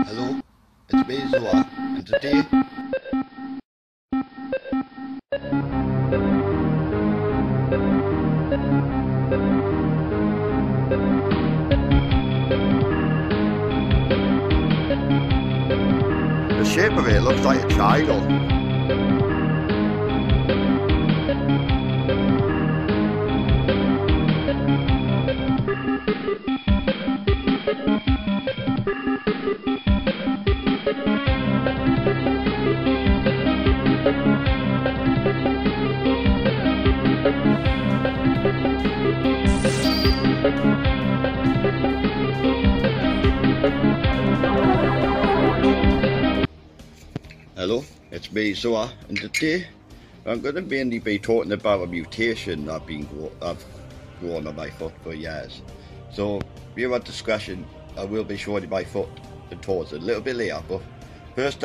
Hello, it's me, Zoa, and today the shape of it looks like a triangle. Hello, it's me, Zoa, and today I'm going to mainly be talking about a mutation I've grown on my foot for years. So, viewer discretion, I will be showing you my foot and toes a little bit later, but first,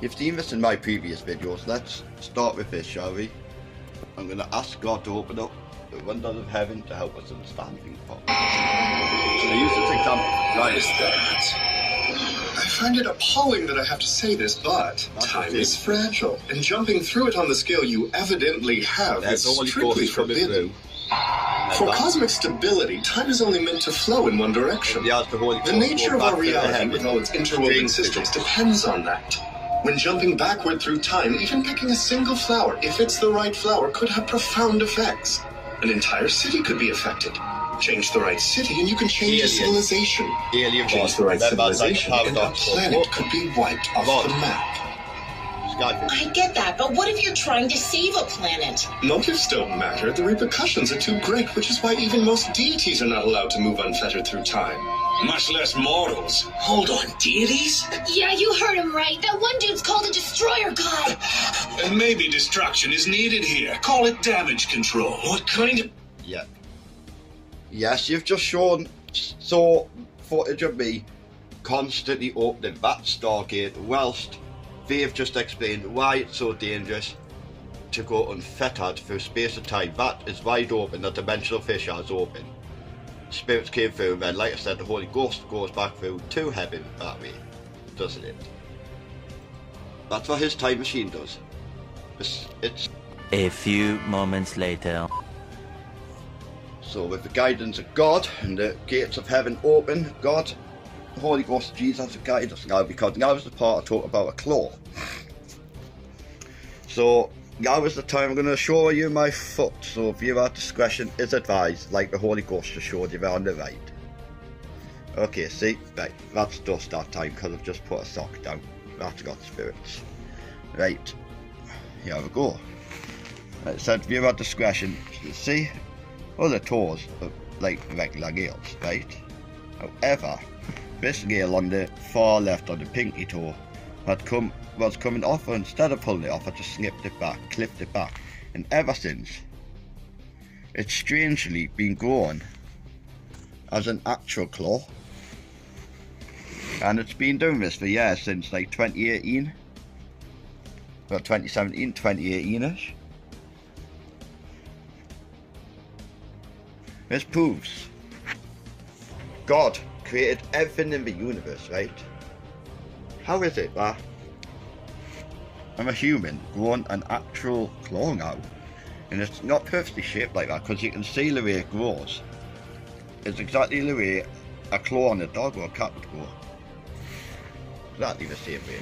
you've seen this in my previous videos. Let's start with this, shall we? I'm going to ask God to open up the windows of heaven to help us understand things properly. So use this example. What is that? I find it appalling that I have to say this, but time is fragile, and jumping through it on the scale you evidently have is strictly forbidden. For cosmic stability, time is only meant to flow in one direction. The nature of our reality with all its interwoven systems depends on that. When jumping backward through time, even picking a single flower, if it's the right flower, could have profound effects. An entire city could be affected. Change the right city and you can change a civilization. Change the right civilization and a planet could be wiped off the map. I get that, but what if you're trying to save a planet? Motives don't matter. The repercussions are too great, which is why even most deities are not allowed to move unfettered through time. Much less mortals. Hold on, deities? Yeah, you heard him right. That one dude's called a destroyer god. And maybe destruction is needed here. Call it damage control. What kind of... Yeah. Yes, you've just shown footage of me constantly opening that Stargate whilst they've just explained why it's so dangerous to go unfettered through space and time. That is wide open, the dimensional fissure is open. Spirits came through, and then, like I said, the Holy Ghost goes back through to heaven that way, doesn't it? That's what his time machine does. It's a few moments later. So with the guidance of God and the gates of heaven open, God, the Holy Ghost, Jesus will guide us now, because now is the part I talk about a claw. So now is the time I'm going to show you my foot, so viewer discretion is advised, like the Holy Ghost just showed you there on the right. Okay, see, right, that's dust that time because I've just put a sock down. That's got spirits. Right, here we go. It said viewer discretion, you see? Other toes are like regular nails, right? However, this nail on the far left on the pinky toe was coming off, and instead of pulling it off, I just snipped it back, clipped it back, and ever since, it's strangely been grown as an actual claw, and it's been doing this for years, since like 2018, well 2017, 2018ish. This proves God created everything in the universe, right? How is it that I'm a human growing an actual claw now? And it's not perfectly shaped like that, because you can see the way it grows. It's exactly the way a claw on a dog or a cat would grow. Exactly the same way.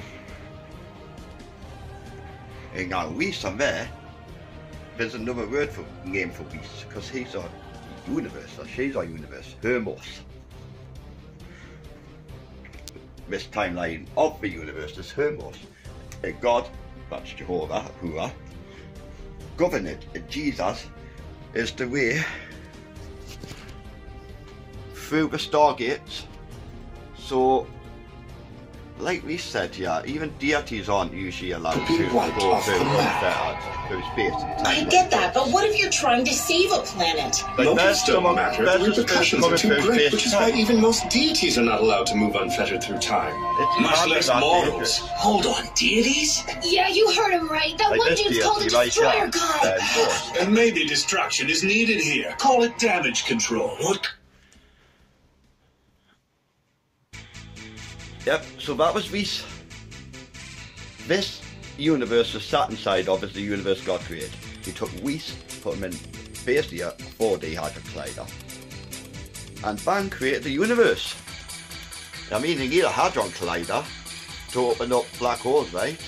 And now Reese on there's another word for name for Reese, because he's a universe, or she's our universe, Hermos. This timeline of the universe is Hermos. And God, that's Jehovah, Hua, govern it. And Jesus is the way through the Stargates. So, like we said here, even deities aren't usually allowed to go through space and time. I get that, but what if you're trying to save a planet? Motives don't matter. The repercussions are too great, which is why even most deities are not allowed to move unfettered through time. Much less mortals. Hold on, deities? Yeah, you heard him right. That one dude's called a destroyer god. And maybe destruction is needed here. Call it damage control. What? Yep, so that was Reese. This universe was sat inside of as the universe God created. He took Reese, put him in basically a 4D Hadron Collider, and bang, created the universe. I mean, you need a Hadron Collider to open up black holes, right?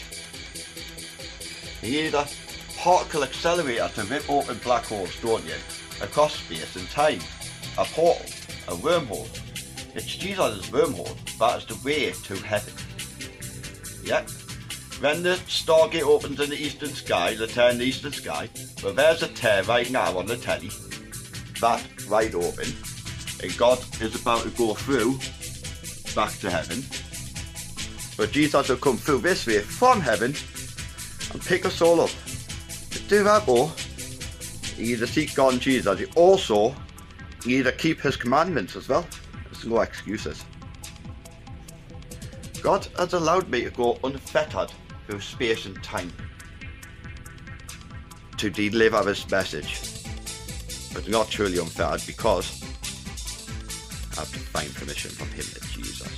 You need a particle accelerator to rip open black holes, don't you? Across space and time. A portal, a wormhole. It's Jesus' wormhole. That is the way to heaven. Yep. When the Stargate opens in the eastern sky, the tear in the eastern sky, well, there's a tear right now on the telly. That right open. And God is about to go through back to heaven. But Jesus will come through this way from heaven and pick us all up. To do that though, you either seek God and Jesus, you also need to keep his commandments as well. There's no excuses. God has allowed me to go unfettered through space and time to deliver this message. But not truly unfettered because I have to find permission from him and Jesus.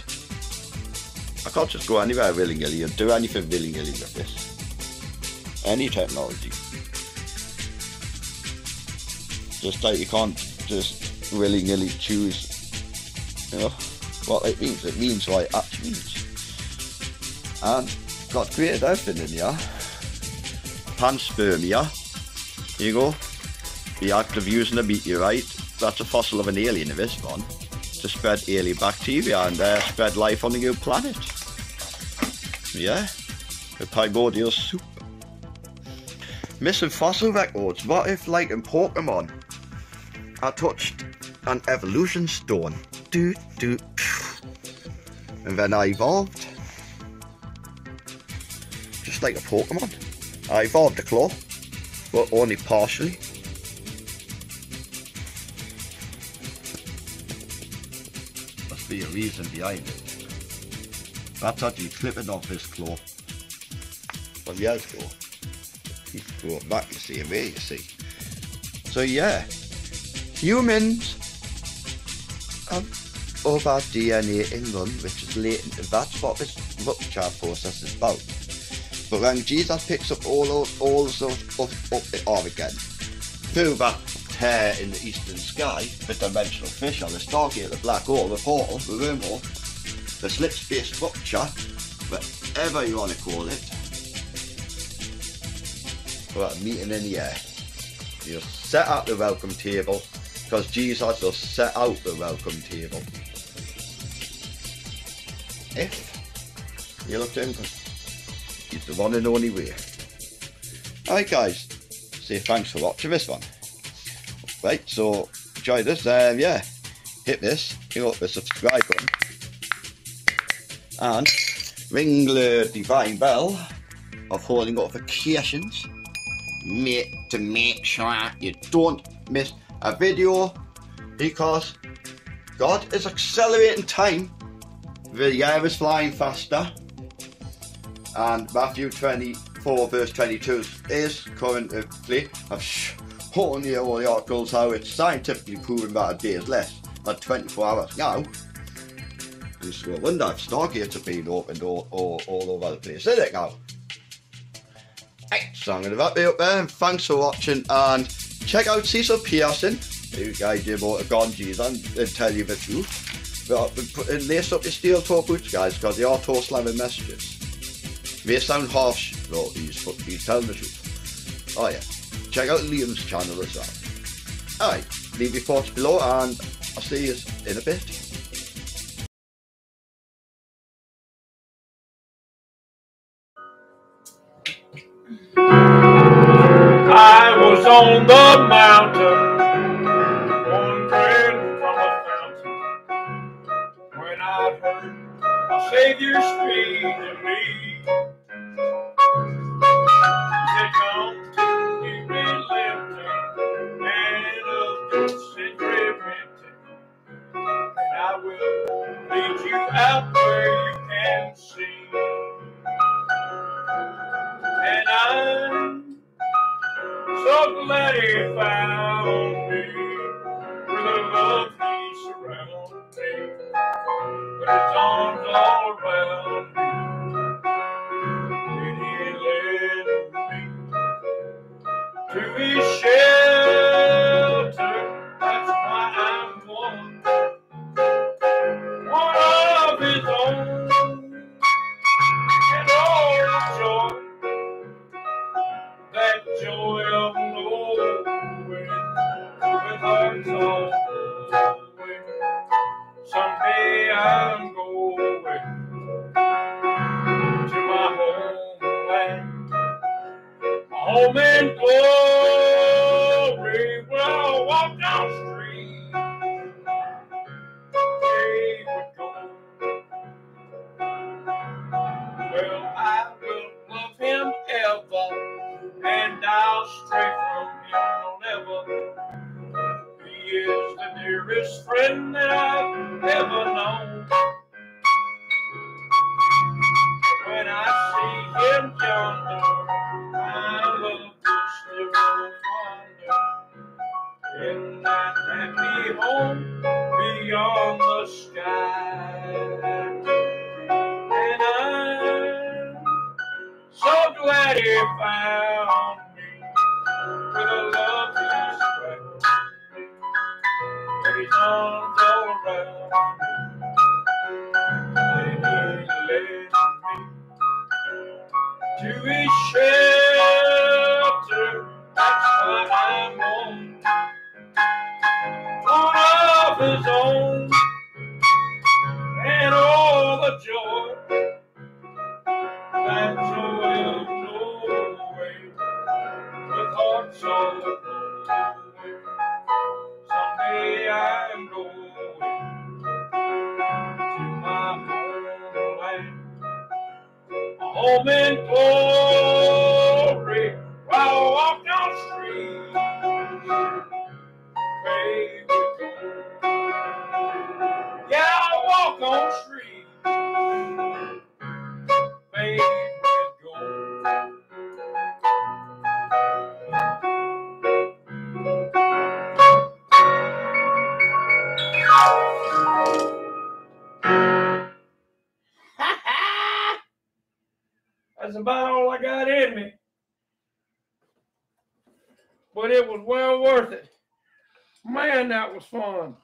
I can't just go anywhere willy-nilly and do anything willy-nilly with this. Any technology. Just like you can't just willy-nilly choose, you know, what it means. It means what it actually means. And God created everything in here. Panspermia. Here you go. The act of using a meteorite. That's a fossil of an alien in this one. To spread alien bacteria and spread life on a new planet. Yeah. The primordial soup. Missing fossil records. What if, like in Pokemon, I touched an evolution stone. And then I evolved. Just like a Pokemon. I evolved a claw, but only partially. Must be a reason behind it. That's actually clipping off his claw. From the other claw. He's going back the same way, you see. So yeah, humans have all our DNA in them, which is latent. That's what this rupture process is about. But when Jesus picks up all those up it all again, through that tear in the eastern sky, the dimensional fissure, the Stargate, the black hole, the portal, the wormhole, the slip space rupture, whatever you want to call it, for a meeting in the air. You set out the welcome table, because Jesus will set out the welcome table. If you look to him, he's the one and only way. Alright guys, say thanks for watching this one. Right, so enjoy this, yeah, hit this, hit up the subscribe button, and ring the divine bell of holy notifications to make sure you don't miss a video, because God is accelerating time. The year is flying faster, and Matthew 24 verse 22 is currently, I've shown you all the articles how it's scientifically proven that a day is less than 24 hours now. And so I wonder if Stargates have been opened all over the place, isn't it now? Right, so I'm going to wrap it up there, and thanks for watching, and check out Cecil Pearson, who guides you about a God Jesus and tell you the truth. And lace up your steel toe boots, guys, because they are toe slamming messages. May sound harsh, though, he's telling the truth. Oh yeah, check out Liam's channel as well. Alright, leave your thoughts below, and I'll see you in a bit. I was on the mountain, wandering from a fountain, when I heard our Savior speak to me. He said, come to me, relenting, and of your sin repenting, and I will lead you out where you can see. And I'm so glad he found me, for the love he surrounded me, with his arms all around. home in glory, we'll walk down the street. Hey, we're going. Well, I will love him ever, and I'll stray from him no never. He is the dearest friend that I've ever known. When I see him yonder, my love will slip wonder in that happy home beyond the sky. And I'm so glad he found me with a love he's found me, with his arms all around me, and he led me to his shelter. That's why I'm on of his own, and all the joy that joy will blow away with hearts all glowing. Someday I'm going to my homeland, home in glory. While I walk down the street, baby, yeah, I walk on the street, baby, go. That's about all I got in me. But it was well worth it. Man, that was fun.